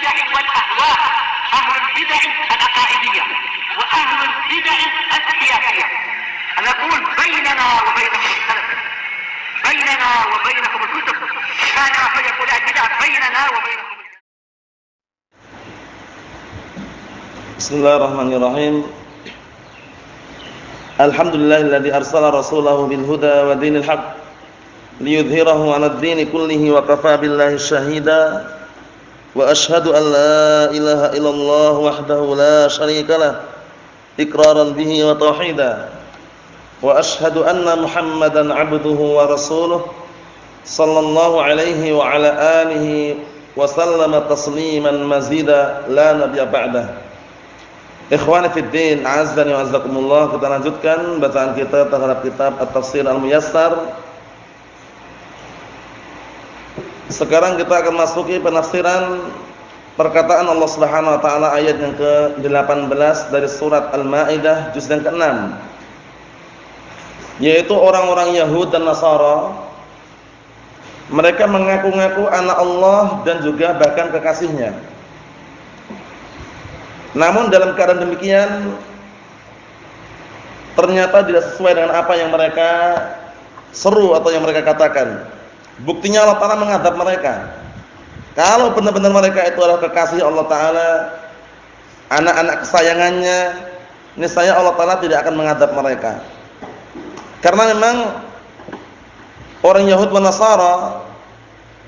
البدع والأهواء، أهل البدع العقائدية وأهل البدع السياسية. نقول بيننا وبينكم السلف، بيننا وبينكم الكتب، كان فيقول البدع بيننا وبينكم. Bismillahirrahmanirrahim. Alhamdulillahilladzi arsala rasulahu bil huda wa dinil haqq liyudhhirahu 'alad dini kullihi wa kafaa billahi shahida. Wa asyhadu an la ilaha illallah wahdahu la syarika lah iqraran bihi wa tauhida. Wa asyhadu anna Muhammadan 'abduhu wa rasuluh sallallahu alaihi wa ala alihi wa sallama tasliman mazida la nabiyya ba'dah. Ikhwani fid din, a'azzani wa azzakumullah. Kita lanjutkan bacaan kita terhadap kitab At-Tafsir Al-Muyassar. Sekarang kita akan masuki penafsiran perkataan Allah Subhanahu wa taala ayat yang ke-18 dari surat Al-Maidah juz yang ke-6. Yaitu orang-orang Yahud dan Nasara, mereka mengaku-ngaku anak Allah dan juga bahkan kekasihnya. Namun dalam keadaan demikian ternyata tidak sesuai dengan apa yang mereka seru atau yang mereka katakan. Buktinya Allah Ta'ala mengadab mereka. Kalau benar-benar mereka itu adalah kekasih Allah Ta'ala, anak-anak kesayangannya, niscaya Allah Ta'ala tidak akan mengadab mereka. Karena memang orang Yahud dan Nasara,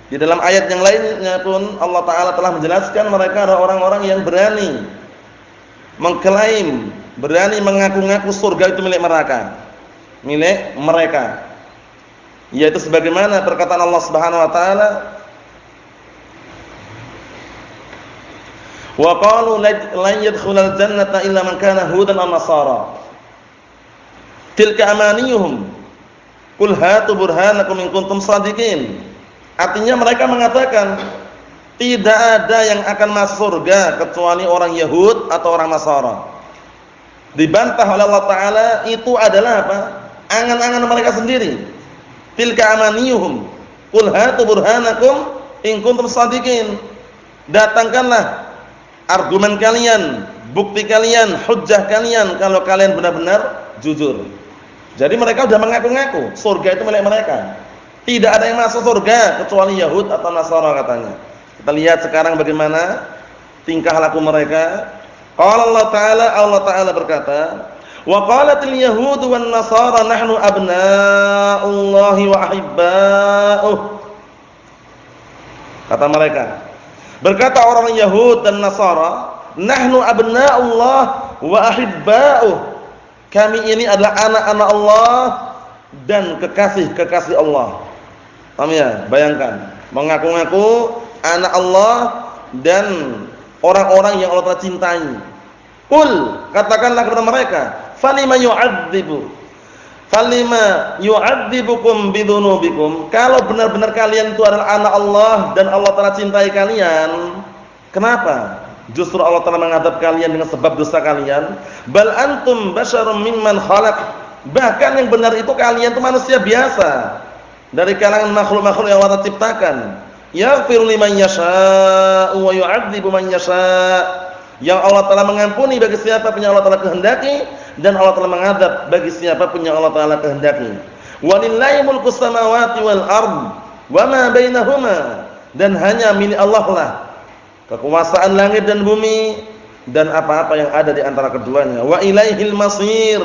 di dalam ayat yang lainnya pun Allah Ta'ala telah menjelaskan mereka adalah orang-orang yang berani mengklaim, berani mengaku-ngaku surga itu milik mereka, yaitu sebagaimana perkataan Allah Subhanahu wa taala, wa qalu lan yadkhulal jannata illa man kana hudan aw nasara tilka amaniyuhum qul hatu burhanakum in kuntum shadiqin. Artinya mereka mengatakan tidak ada yang akan masuk surga kecuali orang Yahud atau orang Nasara. Dibantah oleh Allah Ta'ala, itu adalah apa? Angan-angan mereka sendiri. Tilka amaniyuhum qul hatu burhanakum in kuntum shadiqin. Datangkanlah argumen kalian, bukti kalian, hujjah kalian kalau kalian benar-benar jujur. Jadi mereka sudah mengaku-ngaku surga itu milik mereka. Tidak ada yang masuk surga kecuali Yahud atau Nasara katanya. Kita lihat sekarang bagaimana tingkah laku mereka. Qala Allah Ta'ala berkata, wa qalatil yahudu wan nasara nahnu abna'ullahi wa ahibba'uh. Kata mereka, berkata orang Yahud dan Nasara, nahnu abna'ullah wa ahibba'uh. Kami ini adalah anak-anak Allah dan kekasih-kekasih Allah. Paham ya? Bayangkan, mengaku-ngaku anak Allah dan orang-orang yang Allah telah cintai. Qul, katakanlah kepada mereka, falima yu'adzibukum bidunubikum. Kalau benar-benar kalian itu adalah anak Allah dan Allah telah cintai kalian, kenapa justru Allah telah mengadab kalian dengan sebab dosa kalian? Bal antum basyarum mimman khalaq. Bahkan yang benar itu kalian itu manusia biasa dari kalangan makhluk-makhluk yang Allah ciptakan. Yaghfiru liman yasha'u wa yu'adzibu man yasha'. Yang Allah telah mengampuni bagi siapa pun yang Allah telah kehendaki, dan Allah telah mengadab bagi siapa pun yang Allah telah kehendaki. Walillahi mulkus samawati wal ard wa ma bainahuma. Dan hanya milik Allah lah kekuasaan langit dan bumi dan apa-apa yang ada di antara keduanya. Wa ilaihil masir.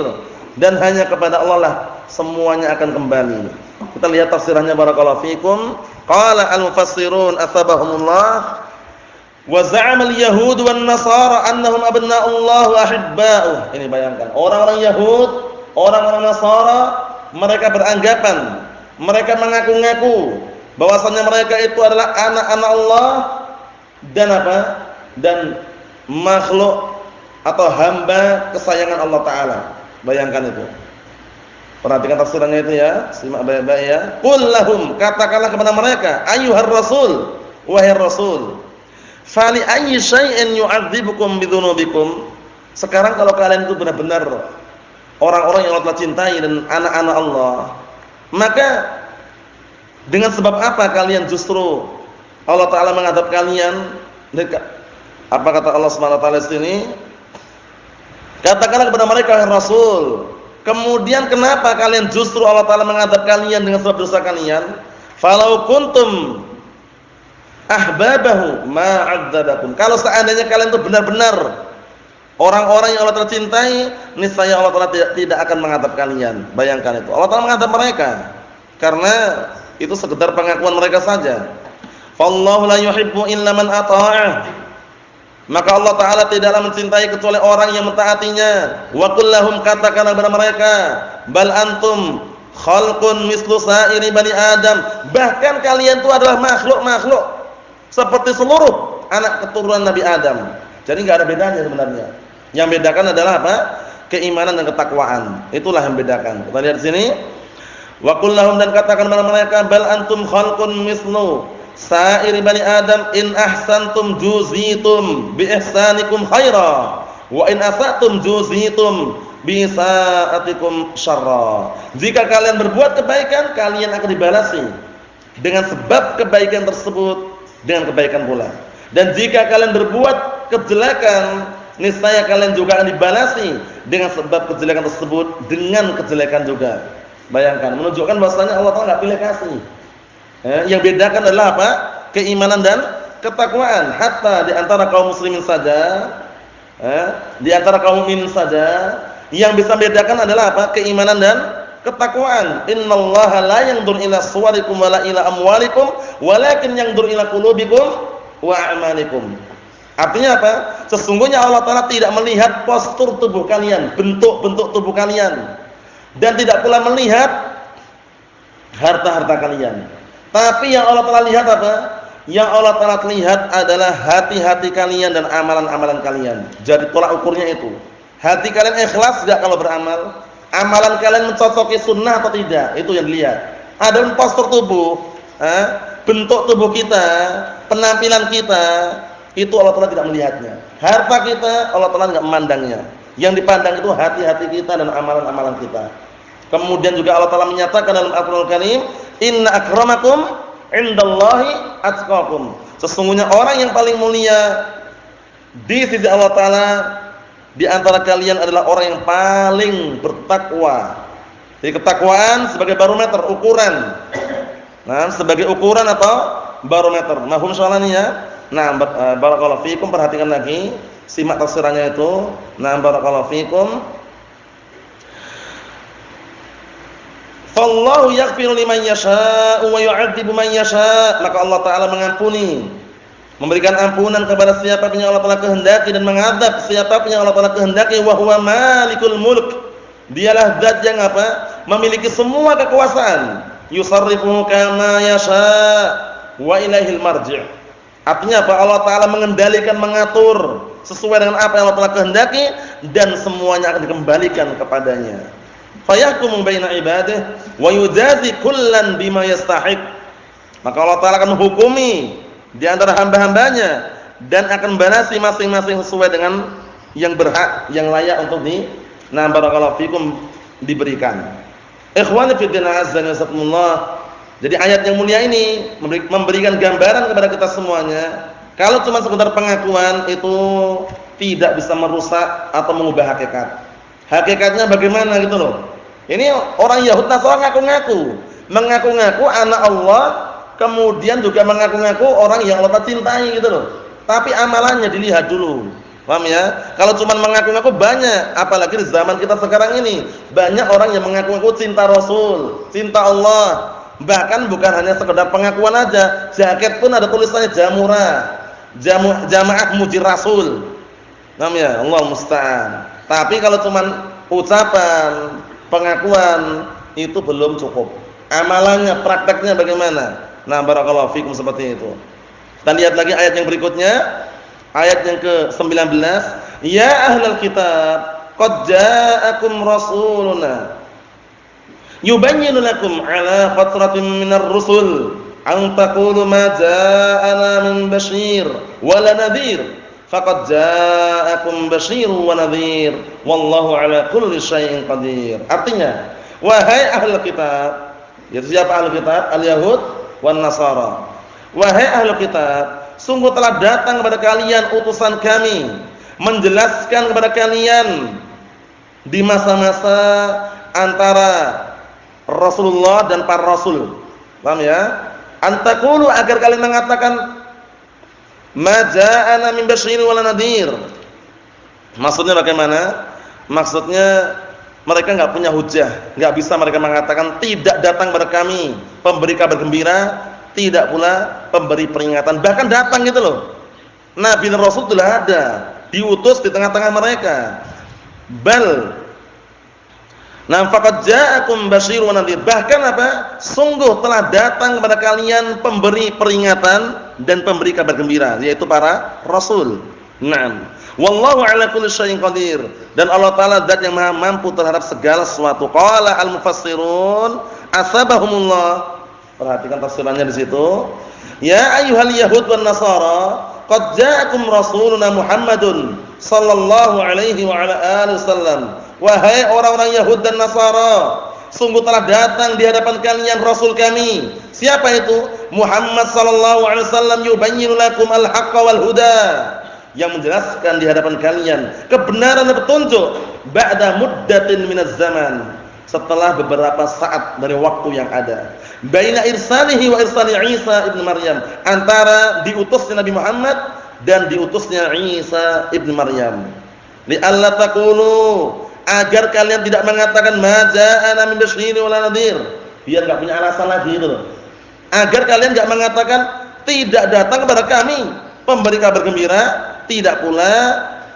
Dan hanya kepada Allah lah semuanya akan kembali. Kita lihat tafsirannya barakallahu fikum. Qala al-mufassirun athabahumullah wa za'ama al-yahud wan nasara annahum abna'ullah wa ahibba'uh. Ini bayangkan, orang-orang Yahud, orang-orang Nasara, mereka beranggapan, mereka mengaku-ngaku bahwasanya mereka itu adalah anak-anak Allah dan apa? Dan makhluk atau hamba kesayangan Allah Ta'ala. Bayangkan itu. Perhatikan tafsirannya itu ya, simak baik-baik ya. Qul lahum, katakanlah kepada mereka, ayyuhar rasul, wahai rasul, fali ayyi syai'in yu'adzibukum bidzunubikum. Sekarang kalau kalian itu benar-benar orang-orang yang Allah telah cintai dan anak-anak Allah, maka dengan sebab apa kalian justru Allah Ta'ala mengadab kalian Apa kata Allah Subhanahu wa taala di sini? Katakanlah kepada mereka, wahai Rasul, kemudian kenapa kalian justru Allah taala mengadab kalian dengan sebab dosa kalian? Falau kuntum ahbabahu ma 'adzabakum. Kalau seandainya kalian itu benar-benar orang-orang yang Allah Ta'ala cintai, niscaya Allah Ta'ala tidak akan mengadab kalian. Bayangkan itu. Allah Ta'ala mengadab mereka karena itu sekedar pengakuan mereka saja. Fallahu la yuhibbu illa man ata'ah. Maka Allah Ta'ala tidaklah mencintai kecuali orang yang mentaatinya. Wa qul lahum, katakanlah kepada mereka, bal antum khalqun mislu sa'iri bani Adam. Bahkan kalian itu adalah makhluk-makhluk seperti seluruh anak keturunan Nabi Adam. Jadi enggak ada bedanya sebenarnya. Yang bedakan adalah apa? Keimanan dan ketakwaan. Itulah yang bedakan. Kita lihat di sini. Wa qul lahum, dan katakan kepada mereka, bal antum khalqun mislu sa'iri bani Adam, in ahsantum juzitum bi ihsanikum khaira wa in asatum juzitum bi sa'atikum syarra. Jika kalian berbuat kebaikan, kalian akan dibalasi dengan sebab kebaikan tersebut dengan kebaikan pula. Dan jika kalian berbuat kejelekan, niscaya kalian juga akan dibalasi dengan sebab kejelekan tersebut dengan kejelekan juga. Bayangkan, menunjukkan bahwasanya Allah Taala enggak pilih kasih. Yang bedakan adalah apa? Keimanan dan ketakwaan. Hatta di antara kaum muslimin saja, di antara kaum mukminin saja, yang bisa membedakan adalah apa? Keimanan dan ketakwaan. Innallaha la yanzur ila suwarikum wala ila amwalikum, walakin yanzur ila qulubikum wa a'malikum. Artinya apa? Sesungguhnya Allah Taala tidak melihat postur tubuh kalian, bentuk-bentuk tubuh kalian, dan tidak pula melihat harta-harta kalian. Tapi yang Allah Taala lihat apa? Yang Allah Taala lihat adalah hati-hati kalian dan amalan-amalan kalian. Jadi tolak ukurnya itu. Hati kalian ikhlas enggak kalau beramal? Amalan kalian mencocoki sunnah atau tidak? Itu yang dilihat. Adapun postur tubuh, bentuk tubuh kita, penampilan kita, itu Allah Taala tidak melihatnya. Harta kita Allah Taala enggak memandangnya. Yang dipandang itu hati-hati kita dan amalan-amalan kita. Kemudian juga Allah Taala menyatakan dalam Al-Qur'anul Karim, inna akramakum indallahi atqakum. Sesungguhnya orang yang paling mulia di sisi Allah Taala di antara kalian adalah orang yang paling bertakwa. Jadi ketakwaan sebagai barometer, ukuran. Nah, sebagai ukuran atau barometer. Mahum soalan ini ya. Nah, barakallahu fikum, perhatikan lagi, simak tafsirannya itu. Nah, barakallahu fikum. Fallahu yaghfiru liman yasha'u wa yu'adzibu man yasha'. Maka Allah Taala mengampuni, memberikan ampunan kepada siapa yang Allah Taala kehendaki dan mengadab siapa yang Allah Taala kehendaki. Wa huwa malikul mulk. Dialah zat yang apa? Memiliki semua kekuasaan. Yusarrifu kama yasha' wa ilaihil marji'. Artinya apa? Allah Taala mengendalikan, mengatur sesuai dengan apa yang Allah Taala kehendaki dan semuanya akan dikembalikan kepadanya. Fayahkumu baina ibadihi wa yujazi kullan bima yastahiq. Maka Allah Taala akan menghukumi di antara hamba-hambanya dan akan membalasi masing-masing sesuai dengan yang berhak, yang layak untuk barakallahu fikum diberikan. Ikhwani fi din azza wa jalla. Jadi ayat yang mulia ini memberikan gambaran kepada kita semuanya, kalau cuma sekedar pengakuan itu tidak bisa merusak atau mengubah hakikat. Hakikatnya bagaimana gitu loh. Ini orang Yahudi Nasrani mengaku-ngaku anak Allah, kemudian juga mengaku-ngaku orang yang Allah cintai gitu loh. Tapi amalannya dilihat dulu. Paham ya? Kalau cuma mengaku-ngaku banyak, apalagi di zaman kita sekarang ini, banyak orang yang mengaku-ngaku cinta Rasul, cinta Allah. Bahkan bukan hanya sekedar pengakuan aja, jaket pun ada tulisannya Jamaah Muji Rasul. Paham ya? Allah musta'an. Tapi kalau cuma ucapan, pengakuan itu belum cukup. Amalannya, prakteknya bagaimana? Nah, barakallahu fikum seperti itu. Kita lihat lagi ayat yang berikutnya, ayat yang ke-19. Ya ahlal kitab, qad ja'akum rasuluna yubayyinu lakum ala fatratin minar rusul an taqulu ma ja'ana min basyir wala nadhir. Faqad ja'akum basyirun wa nadhir wallahu ala kulli syai'in qadir. Artinya, wahai ahlul kitab, yaitu siapa ahlul kitab? Al-Yahud wan Nasara. Wahai ahlul kitab, sungguh telah datang kepada kalian utusan kami menjelaskan kepada kalian di masa-masa antara Rasulullah dan para rasul. Paham ya? Antakulu agar kalian mengatakan ma ja'ana min basyirin wala nadhir. Maksudnya bagaimana? Maksudnya mereka enggak punya hujah, enggak bisa mereka mengatakan tidak datang kepada kami pemberi kabar gembira, tidak pula pemberi peringatan. Bahkan datang gitu loh. Nabi dan Rasul telah ada, diutus di tengah-tengah mereka. Bal faqad ja'akum basyirun wa nadhir. Bahkan apa? Sungguh telah datang kepada kalian pemberi peringatan dan pemberi kabar gembira, yaitu para rasul. Naam. Wallahu ala kulli syai'in qadir. Dan Allah Taala zat yang Maha mampu terhadap segala sesuatu. Qala al-mufassirun asabahumullah. Perhatikan tafsirannya di situ. Ya ayyuhal yahud wan nasara, qad ja'akum rasuluna Muhammadun sallallahu alaihi wa ala alihi wasallam. Wahai orang-orang Yahud dan Nasara, sungguh telah datang di hadapan kalian rasul kami. Siapa itu? Muhammad sallallahu alaihi wasallam yubayyinu lakum al-haqqa wal huda, yang menjelaskan di hadapan kalian kebenaran dan petunjuk ba'da muddatin minaz zaman, setelah beberapa saat dari waktu yang ada. Baina irsalihi wa irsali Isa ibn Maryam, antara diutusnya Nabi Muhammad dan diutusnya Isa ibn Maryam. Li alla taqulu, agar kalian tidak mengatakan ma ja'ana min basyirin wala nadhir, biar enggak punya alasan lagi itu loh. Agar kalian enggak mengatakan tidak datang kepada kami pemberi kabar gembira, tidak pula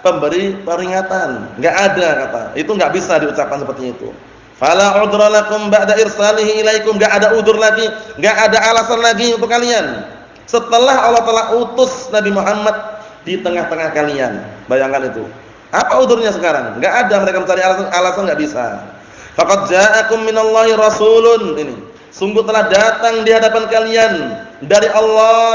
pemberi peringatan. Enggak ada kata. Itu enggak bisa diucapkan seperti itu. Fala udra lakum ba'da irsalihi ilaikum, enggak ada udzur lagi, enggak ada alasan lagi untuk kalian setelah Allah telah utus Nabi Muhammad di tengah-tengah kalian. Bayangkan itu. Apa udzurnya sekarang? Enggak ada, mereka mencari alasan enggak bisa. Faqad ja'akum minallahi rasulun, ini sungguh telah datang di hadapan kalian dari Allah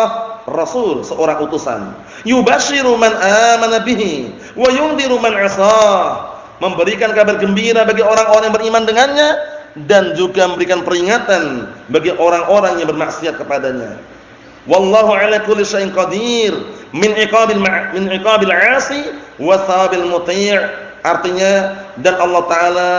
rasul, seorang utusan. Yubasyiru man amana bihi wa yundhiru man 'asah, memberikan kabar gembira bagi orang-orang yang beriman dengannya dan juga memberikan peringatan bagi orang-orang yang bermaksiat kepadanya. Wallahu ala kulli syai'in qadir min iqabil 'asi wa thawabil muti'. Artinya, dan Allah Taala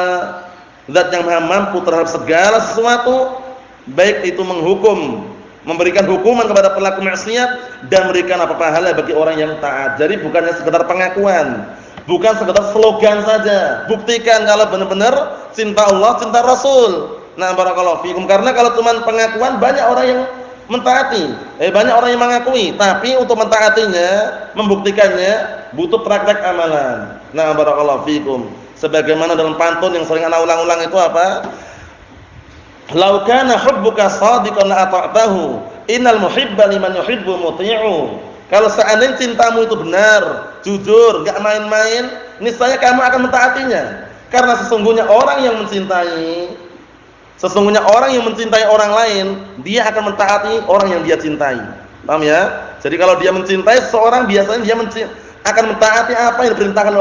zat yang Maha mampu terhadap segala sesuatu, baik itu menghukum, memberikan hukuman kepada pelaku maksiat dan memberikan apa pahala bagi orang yang taat. Jadi bukannya sekedar pengakuan, bukan sekedar slogan saja. Buktikan kalau benar-benar cinta Allah, cinta Rasul. Nah, barakallahu fikum. Karena kalau cuma pengakuan, banyak orang yang mentaati, banyak orang yang mengakui, tapi untuk mentaatinya, membuktikannya butuh praktek amalan. Nah, barakallahu fikum. Sebagaimana dalam pantun yang sering ana ulang-ulang itu apa? Lau kana hubbuka shadiqan la ata'tahu, innal muhibba liman yuhibbu muti'u. Kalau seandainya cintamu itu benar, jujur, enggak main-main, niscaya kamu akan mentaatinya. Karena sesungguhnya orang yang mencintai orang lain, dia akan mentaati orang yang dia cintai. Paham ya? Jadi kalau dia mencintai seseorang, biasanya dia akan mentaati apa yang diperintahkan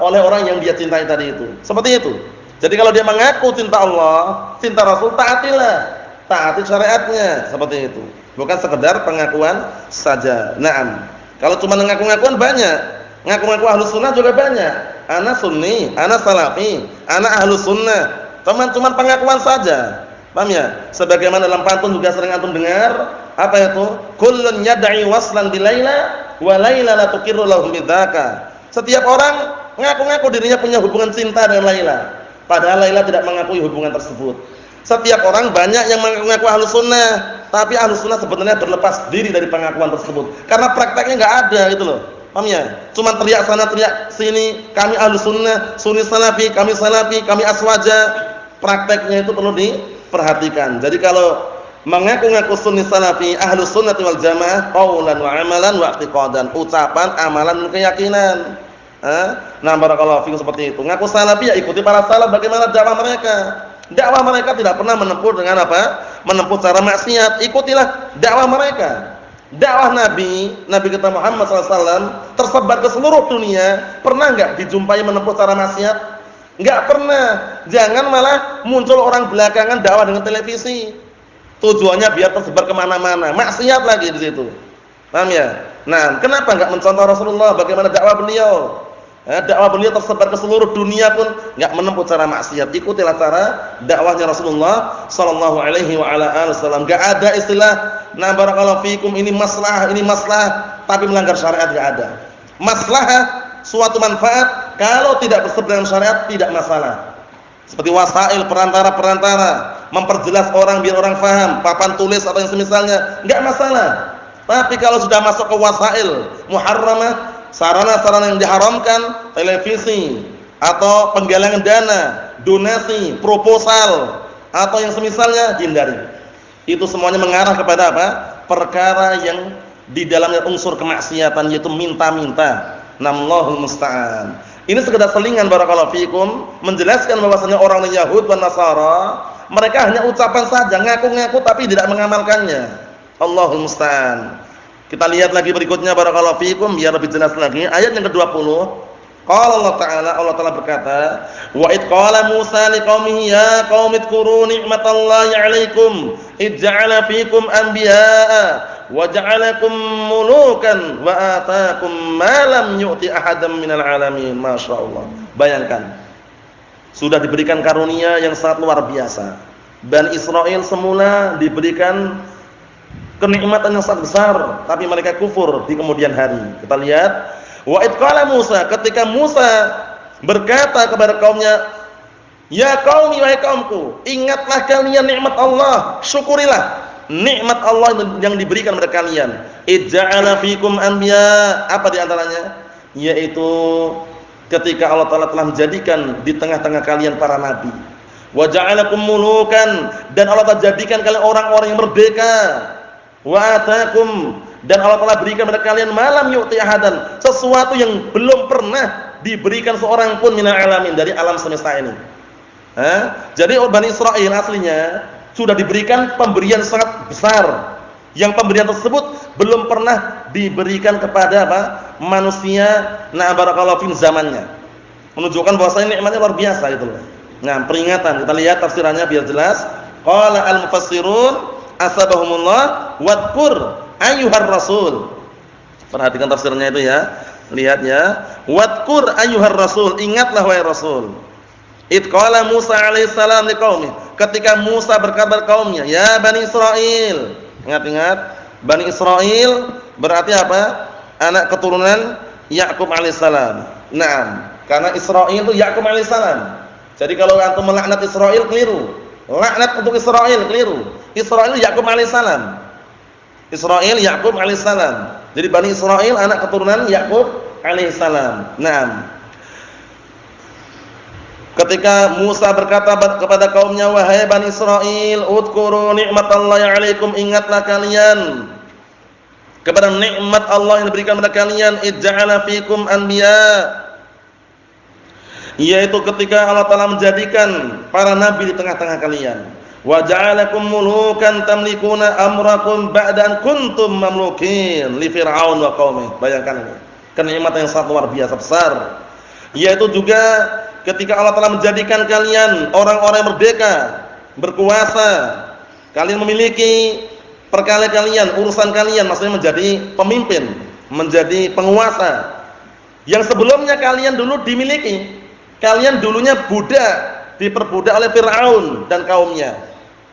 oleh orang yang dia cintai tadi itu. Seperti itu. Jadi kalau dia mengaku cinta Allah, cinta Rasul, taati syariatnya, seperti itu. Bukan sekedar pengakuan saja. Naam. Kalau cuma ngaku-ngakuan banyak. Ngaku-ngaku ahlus sunnah juga banyak. Ana sunni, ana salafi, ana ahlus sunnah. Cuma pengakuan saja. Paham ya? Sebagaimana dalam pantun juga sering antum dengar, apa itu? Kullun yad'i waslan bi Laila wa Laila la tuqirru lahu bidzaka. Setiap orang ngaku-ngaku dirinya punya hubungan cinta dengan Laila, padahal Laila tidak mengakui hubungan tersebut. Setiap orang banyak yang mengaku ahlus sunnah, tapi ahlus sunnah sebenarnya berlepas diri dari pengakuan tersebut karena prakteknya enggak ada gitu loh. Paham ya? Cuma teriak sana teriak sini, kami ahlus sunnah, sunni salafi, kami aswaja. Prakteknya itu perlu diperhatikan. Jadi kalau mengaku-ngaku sunni salafi, ahlus sunnah wal jamaah, qaulan wa amalan wa i'tiqadan, ucapan, amalan, dan keyakinan. Nah, barakallahu fikum, seperti itu. Ngaku salafi ya ikuti para salaf bagaimana dakwah mereka. Dakwah mereka tidak pernah menempuh dengan apa? Menempuh cara maksiat. Ikutilah dakwah mereka. Dakwah Nabi kita Muhammad SAW tersebar ke seluruh dunia. Pernah enggak dijumpai menempuh cara maksiat? Enggak pernah. Jangan malah muncul orang belakangan dakwah dengan televisi. Tujuannya biar tersebar kemana-mana. Maksiat lagi di situ. Paham ya? Nah, kenapa enggak mencontoh Rasulullah bagaimana dakwah beliau? Dakwah beliau tersebar ke seluruh dunia pun enggak menempuh cara maksiat. Ikutilah cara dakwahnya Rasulullah sallallahu alaihi wa ala alihi wasallam. Enggak ada istilah na barakallahu fikum ini maslahah, tapi melanggar syariat enggak ada. Maslahah suatu manfaat kalau tidak berseberangan syariat tidak masalah. Seperti wasail perantara-perantara, memperjelas orang biar orang faham, papan tulis atau yang semisalnya, enggak masalah. Tapi kalau sudah masuk ke wasail muharramah, sarana-sarana yang diharamkan, televisi atau penggalangan dana, donasi, proposal atau yang semisalnya, hindari. Itu semuanya mengarah kepada apa? Perkara yang di dalamnya unsur kemaksiatan, yaitu minta-minta. Nallahul musta'an. Ini sekedar selingan barakallahu fikum menjelaskan bahwasanya orang Yahud dan Nasara mereka hanya ucapan saja, ngaku-ngaku tapi tidak mengamalkannya. Allahul musta'an. Kita lihat lagi berikutnya barakallahu fikum biar lebih jelas lagi ayat yang ke-20. Qala Allah Ta'ala berkata, "Wa id qala Musa liqaumihi ya qaumi dzkuru ni'matallahi 'alaikum id ja'ala fikum anbiya'a wa ja'alakum mulukan wa ataakum ma lam yu'ti ahadam minal 'alamin." Masyaallah. Bayangkan. Sudah diberikan karunia yang sangat luar biasa. Bani Israel semula diberikan kenikmatan yang sangat besar, tapi mereka kufur di kemudian hari. Kita lihat, wa id qala Musa, ketika Musa berkata kepada kaumnya, "Ya qaumi, wahai kaumku, ingatlah kalian nikmat Allah, syukurilah nikmat Allah yang diberikan kepada kalian. Ij'ala fikum anbiya." Apa di antaranya? Yaitu ketika Allah Ta'ala telah menjadikan di tengah-tengah kalian para nabi. Wa ja'alakum mulukan, dan Allah Ta'ala jadikan kalian orang-orang yang merdeka. Wa ataakum, dan Allah Ta'ala berikan kepada kalian malam yu'ti ahadan, sesuatu yang belum pernah diberikan seorang pun minal alamin, dari alam semesta ini. Jadi Bani Israil aslinya sudah diberikan pemberian sangat besar, yang pemberian tersebut belum pernah diberikan kepada apa? Manusia barakallahu fi zamannya. Menunjukkan bahwasanya nikmatnya luar biasa itu. Nah, peringatan, kita lihat tafsirannya biar jelas. Qala al-mufassirun asabahumullah wadkur ayyuhar rasul. Perhatikan tafsirnya itu ya. Lihat ya. Wadkur ayyuhar rasul, ingatlah wahai rasul. Id qala Musa alaihissalam liqaumi, ketika Musa berkata kaumnya, ya Bani Israil. Ingat-ingat, Bani Israil berarti apa? Anak keturunan Yakub alaihissalam. Naam, karena Israil itu Yakub alaihissalam. Jadi kalau antum melaknat Israil keliru. Laknat untuk Israel keliru. Israel Yakub alaihissalam. Israel Yakub alaihissalam. Jadi Bani Israel anak keturunan Yakub alaihissalam. Naam. Ketika Musa berkata kepada kaumnya, wahai Bani Israel, udhkuru ni'matallahi 'alaikum, ingatlah kalian kepada nikmat Allah yang diberikan kepada kalian, ij'ala fikum anbiya, yaitu ketika Allah Ta'ala menjadikan para nabi di tengah-tengah kalian. Wa ja'alakum mulukan tamlikuna amrakum ba'dan kuntum mamlukin li fir'aun wa qaumih. Bayangkan ini, kenikmatan yang sangat luar biasa besar. Yaitu juga ketika Allah Ta'ala menjadikan kalian orang-orang yang merdeka, berkuasa, kalian memiliki perkara kalian, urusan kalian, maksudnya menjadi pemimpin, menjadi penguasa. Yang sebelumnya kalian dulu dimiliki. Kalian dulunya budak, diperbudak oleh Fir'aun dan kaumnya.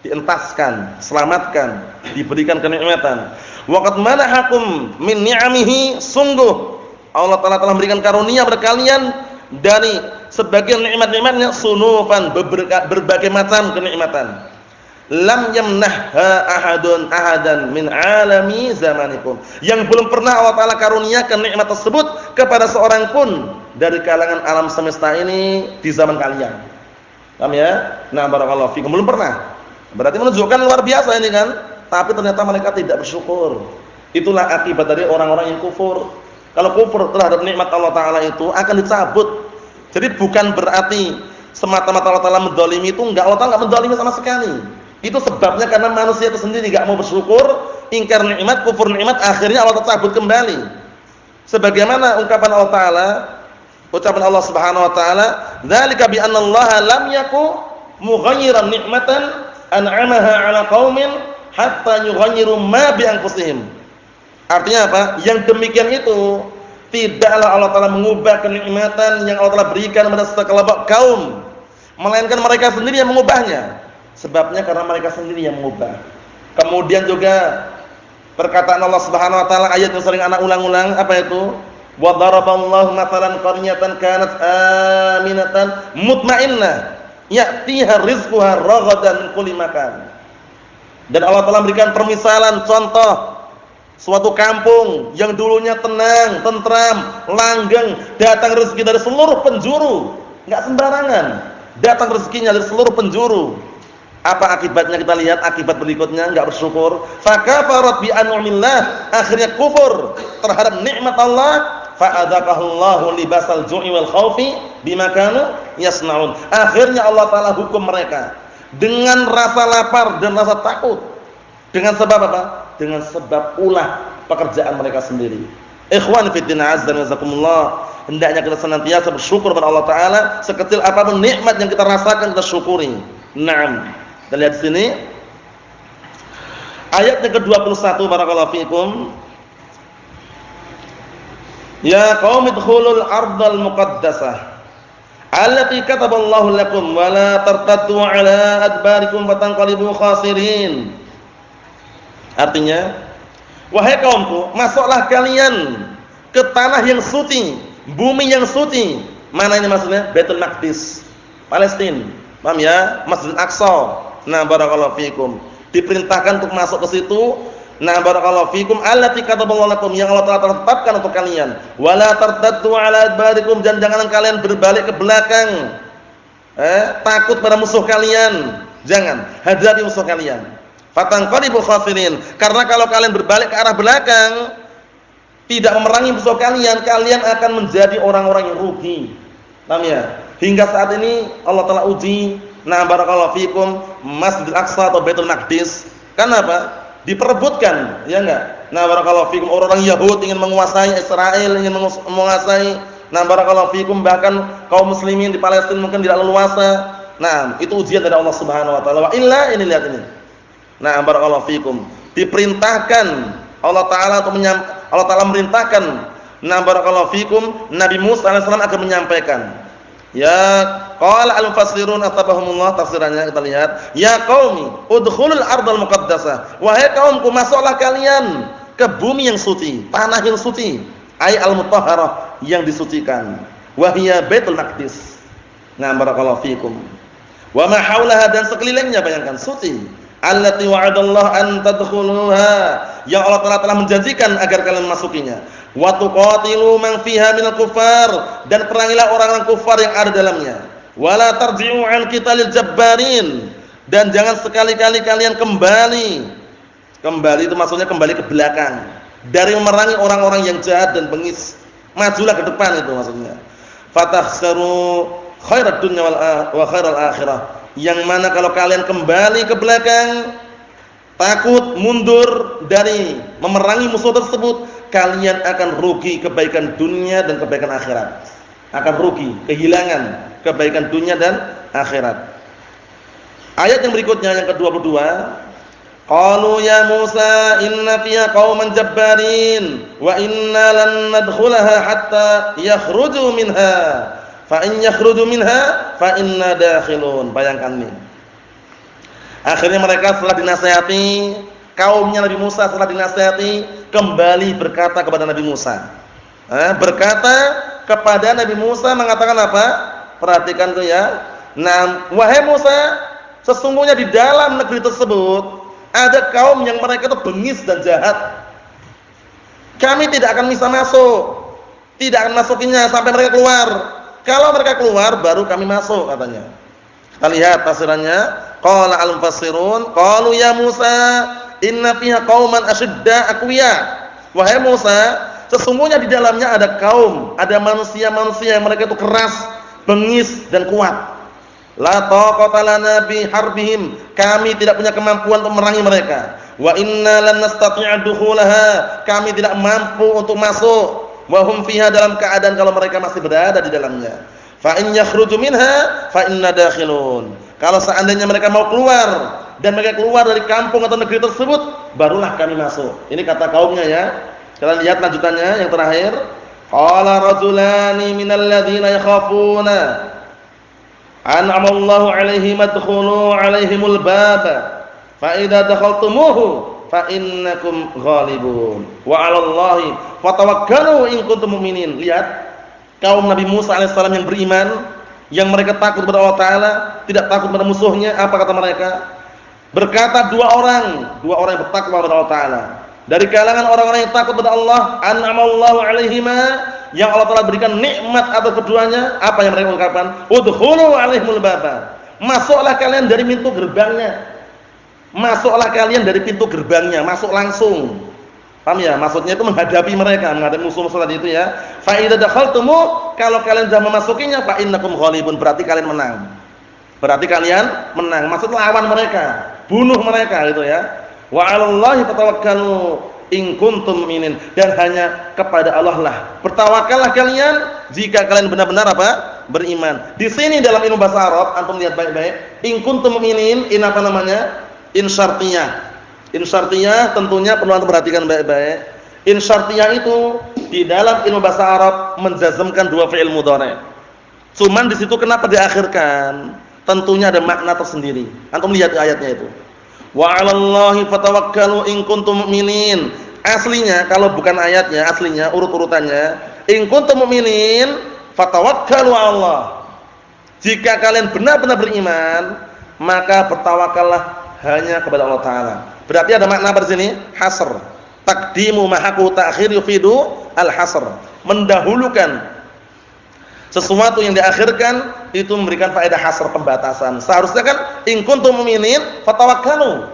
Dientaskan, selamatkan, diberikan kenikmatan. Waqad manahakum min ni'amihi, sungguh Allah Ta'ala telah memberikan karunia kepada kalian dari sebagian nikmat-nikmatnya, sunufan, berbagai macam kenikmatan. Lam yamnahha ahadan min alami zamanikum, yang belum pernah Allah Ta'ala karuniakan nikmat tersebut kepada seorang pun dari kalangan alam semesta ini di zaman kalian. Paham ya? Nah, barakallahu fikum, belum pernah. Berarti menunjukkan luar biasa ini kan? Tapi ternyata mereka tidak bersyukur. Itulah akibat dari orang-orang yang kufur. Kalau kufur terhadap nikmat Allah Ta'ala itu akan dicabut. Jadi bukan berarti semata-mata Allah Ta'ala mendolimi itu enggak, Allah Ta'ala enggak mendolimi sama sekali. Itu sebabnya karena manusia itu sendiri enggak mau bersyukur, ingkar nikmat, kufur nikmat, akhirnya Allah cabut kembali. Sebagaimana ungkapan Allah Ta'ala, ucapan Allah Subhanahu wa taala, "Dzalika bi anna Allah lam yaku mughayyiran ni'matan an'amaha 'ala qaumin hatta yughayyiru ma bi anfusihim." Artinya apa? Yang demikian itu tidaklah Allah Ta'ala mengubah kenikmatan yang Allah Ta'ala berikan kepada sekelompok kaum, melainkan mereka sendiri yang mengubahnya. Sebabnya karena mereka sendiri yang mengubah. Kemudian juga perkataan Allah Subhanahu wa taala, ayat yang sering anak ulang-ulang, apa itu? Wa daraballahu mathalan qaryatan kanat aminatan mutmainnah ya'tiha rizquha ragadan min kulli makan. Dan Allah Ta'ala memberikan permisalan, contoh suatu kampung yang dulunya tenang, tentram, langgeng, datang rezeki dari seluruh penjuru, enggak sembarangan. Datang rezekinya dari seluruh penjuru. Apa akibatnya? Kita lihat akibat berikutnya, enggak bersyukur. Fakafarat bi an'amillah, akhirnya kufur terhadap nikmat Allah. Fa'adzaqahullahu libasal ju'i wal khaufi bima kanu yasnaun. Akhirnya Allah Ta'ala hukum mereka dengan rasa lapar dan rasa takut. Dengan sebab apa? Dengan sebab ulah pekerjaan mereka sendiri. Ikhwan fi din azza wa jazakumullah, hendaknya kita senantiasa bersyukur kepada Allah Ta'ala sekecil apapun nikmat yang kita rasakan, kita syukuri. Naam. Kita lihat di sini ayat yang ke-21, barakallahu fikum. Ya qaumi idkhulul ardal muqaddasah allati kataballahu lakum wa la tartaddu ala adbarikum fatanqalibu khasirin. Artinya, wahai kaumku, masuklah kalian ke tanah yang suci, bumi yang suci. Mana ini maksudnya? Baitul Maqdis, Palestina. Paham ya? Masjid Aqsa. Nah, barakallahu fikum. Diperintahkan untuk masuk ke situ. Nah, barakallahu fikum, allati kataballahu lakum, yang Allah Ta'ala tetapkan untuk kalian. Wala tartaddu ala adbarikum, dan jangan kalian berbalik ke belakang. Takut pada musuh kalian. Jangan, hadapi musuh kalian. Fatanqalibu khasirin, karena kalau kalian berbalik ke arah belakang, tidak memerangi musuh kalian, kalian akan menjadi orang-orang yang rugi. Paham ya? Hingga saat ini Allah Ta'ala uji, nah barakallahu fikum, Masjidil Aqsa atau Baitul Maqdis. Kenapa? Diperebutkan, ya enggak? Nah barakallahu fikum, orang-orang Yahudi ingin menguasai Israel, ingin menguasai. Nah barakallahu fikum, bahkan kaum muslimin di Palestina mungkin tidak leluasa. Nah, itu ujian dari Allah Subhanahu wa taala. Wa illa, ini lihat ini. Nah, barakallahu fikum. Diperintahkan Allah Ta'ala untuk Allah Ta'ala merintahkan, nah barakallahu fikum, Nabi Musa alaihissalam akan menyampaikan. Ya, qala al-mufassirun atabahumullah, tafsirannya kita lihat. Ya qaumi, udkhulul ardal muqaddasah. Wahai kaumku, masuklah kalian ke bumi yang suci, tanah yang suci, ay al-mutahharah, yang disucikan. Wa hiya Baitul Maqdis. Nah, barakallahu fikum. Wa ma haulaha, dan sekelilingnya, bayangkan, suci. Allati wa'adallahu an tadkhuluha, yang Allah Ta'ala telah menjanjikan agar kalian memasukinya. Wa tuqatilu man fiha minal kuffar, dan perangilah orang-orang kufar yang ada dalamnya. Wala tarji'u an qitalil jabbarin, dan jangan sekali-kali kalian kembali itu maksudnya kembali ke belakang dari memerangi orang-orang yang jahat dan bengis. Majulah ke depan, itu maksudnya. Fatahsaru khairat dunya wa khairal akhirah, yang mana kalau kalian kembali ke belakang, takut mundur dari memerangi musuh tersebut, kalian akan rugi kebaikan dunia dan kebaikan akhirat. Akan rugi, kehilangan kebaikan dunia dan akhirat. Ayat yang berikutnya, yang ke-22, qalu ya Musa inna fiha qauman jabbarin wa inna lan nadkhulaha hatta yakhruju minha. Fa in yakhruju minha fa inna dakhilun. Bayangkan nih. Akhirnya mereka setelah dinasihati, kaumnya Nabi Musa setelah dinasihati, kembali berkata kepada Nabi Musa. Berkata kepada Nabi Musa, mengatakan apa? Perhatikan tuh ya. Nah, wahai Musa, sesungguhnya di dalam negeri tersebut ada kaum yang mereka itu bengis dan jahat. Kami tidak akan bisa masuk. Tidak akan masukinya sampai mereka keluar. Kalau mereka keluar baru kami masuk, katanya. Kita lihat tafsirannya. Qala al-mufassirun, qalu ya Musa, inna fiha qauman ashidda aqwiya. Wahai Musa, sesungguhnya di dalamnya ada kaum, ada manusia-manusia yang mereka itu keras, bengis dan kuat. La taqata lana bi harbihim, kami tidak punya kemampuan untuk memerangi mereka. Wa inna lan nastati'a dukhulaha, kami tidak mampu untuk masuk. Wa hum fiha, dalam keadaan kalau mereka masih berada di dalamnya. Fa in yakhruju minha fa inna dakhilun. Kalau seandainya mereka mau keluar dan mereka keluar dari kampung atau negeri tersebut, barulah kami masuk. Ini kata kaumnya ya. Kalian lihat lanjutannya yang terakhir. Qala rajulani minal ladzina yakhafuna an'ama Allahu 'alaihim adkhulu 'alaihimul baba fa idza dakhaltumuhu fa innakum ghalibun wa 'alallahi fatawakkalu in kuntum mu'minin. Lihat kaum Nabi Musa alaihissalam yang beriman, yang mereka takut kepada Allah Ta'ala, tidak takut pada musuhnya. Apa kata mereka? Berkata dua orang yang bertakwa kepada Allah Ta'ala. Dari kalangan orang-orang yang takut kepada Allah, an'amallahu alaihima, yang Allah Ta'ala berikan nikmat atas keduanya. Apa yang mereka ucapkan? Udkhulu alaihimul baba. Masuklah kalian dari pintu gerbangnya. Masuklah kalian dari pintu gerbangnya, masuk langsung. Paham ya? Maksudnya itu menghadapi mereka, menghadapi musuh-musuh tadi itu ya. Fa idza dakhaltumu, kalau kalian sudah memasukinya, fa innakum ghalibun, berarti kalian menang. Berarti kalian menang. Maksud lawan mereka, bunuh mereka gitu ya. Wa 'alallahi fatawakkalu in kuntum mu'minin, dan hanya kepada Allah lah bertawakallah kalian jika kalian benar-benar apa? Beriman. Di sini dalam ilmu bahasa Arab antum lihat baik-baik. In kuntum mu'minin, in apa namanya? In syartiyah. In syartiyah tentunya perlu antum perhatikan baik-baik. In syartiyah itu di dalam ilmu bahasa Arab menjazmkan dua fi'il mudhari'. Cuman di situ kenapa diakhirkan? Tentunya ada makna tersendiri. Antum lihat ayatnya itu. Wa 'alallahi fatawakkalu in kuntum mu'minin. Aslinya kalau bukan ayatnya, aslinya urut-urutannya, in kuntum mu'minin fatawakkalu 'ala Allah. Jika kalian benar-benar beriman, maka bertawakallah hanya kepada Allah Ta'ala. Berarti ada makna di sini hasr. Taqdimu mahaku ta'khir yufidu al-hasr. Mendahulukan sesuatu yang diakhirkan itu memberikan faedah hasr, pembatasan. Seharusnya kan in kuntum mu'minin fatawakkalu.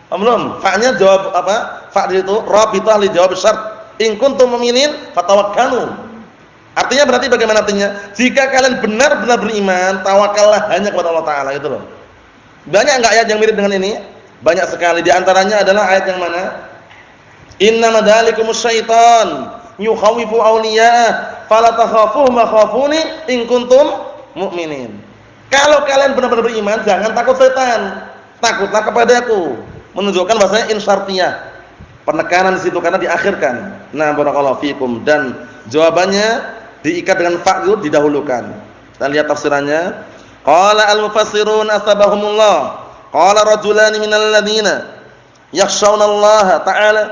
Belum, fa-nya jawab apa? Fa itu rabithah li jawab syart. In kuntum mu'minin fatawakkalu. Artinya berarti bagaimana artinya? Jika kalian benar-benar beriman, tawakallah hanya kepada Allah Ta'ala, gitu loh. Banyak enggak ayat yang mirip dengan ini? Banyak sekali. Di antaranya adalah ayat yang mana? Innama dzalikumus syaitan yukhawifu awliya'ah fala takhafuhum wa khafuni in kuntum mu'minin. Kalau kalian benar-benar beriman, jangan takut setan. Takutlah kepadaku. Menunjukkan bahasanya in syartiyah. Penekanan di situ karena diakhirkan. Nah, barakallahu fikum, dan jawabannya diikat dengan fa' itu didahulukan. Kita lihat tafsirannya. Qala al-mufassirun asbahumullah. Qala rajulani minal ladzina yakhshawna Allah ta'ala.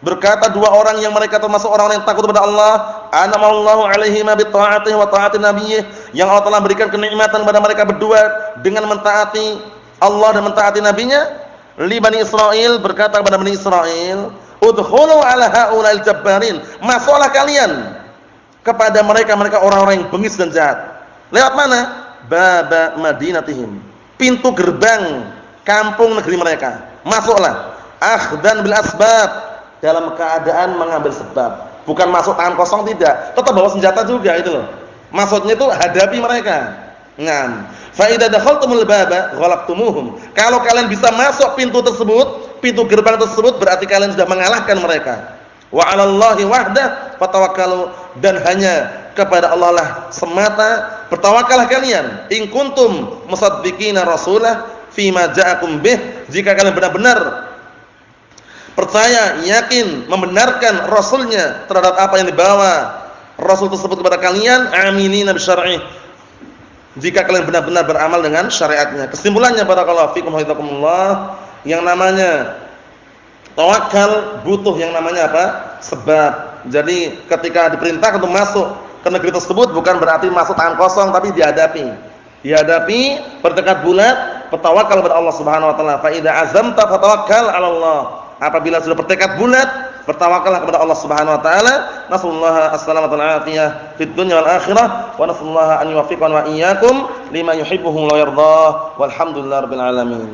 Berkata dua orang yang mereka termasuk orang-orang yang takut kepada Allah, anamallahu alaihim bi ta'atihi wa ta'ati nabiyyih, yang Allah telah berikan kenikmatan kepada mereka berdua dengan mentaati Allah dan mentaati nabinya. Li Bani Israil, berkata kepada Bani Israil, udkhulu ala haula'il jabbarin, masuklah kalian kepada mereka orang-orang yang bengis dan jahat. Lewat mana? Baba madinatihim, pintu gerbang kampung negeri mereka. Masuklah. Akhdan bil asbab, dalam keadaan mengambil sebab. Bukan masuk tangan kosong, tidak. Tetap bawa senjata juga itu loh. Maksudnya itu hadapi mereka. Ngam. Fa idza dakhaltumul baba ghalabtumuhum. Kalau kalian bisa masuk pintu tersebut, pintu gerbang tersebut, berarti kalian sudah mengalahkan mereka. Wa 'alallahi wahdah fatawakkalu, dan hanya kepada Allah lah semata bertawakallah kalian. In kuntum musaddiqina rasulah fima ja'akum bih, jika kalian benar-benar percaya, yakin, membenarkan rasulnya terhadap apa yang dibawa rasul tersebut kepada kalian, aminina bi syar'i, jika kalian benar-benar beramal dengan syariatnya. Kesimpulannya, barakallahu fikum hafizakumullah, yang namanya tawakal butuh yang namanya apa? Sebab. Jadi ketika diperintah untuk masuk ke negeri tersebut, bukan berarti masuk tangan kosong, tapi dihadapi bertekad bulat, bertawakal kepada Allah Subhanahu wa taala. Fa idza azamta fatawakkal 'ala Allah. Apabila sudah bertekad bulat, bertawakallah kepada Allah Subhanahu wa taala. Nasallahu as-salamata wal afiyah fid dunya wal akhirah, wa nasallahu an yuwaffiqana wa iyyakum lima yuhibbuhu wa yardah. Walhamdulillahirabbil alamin.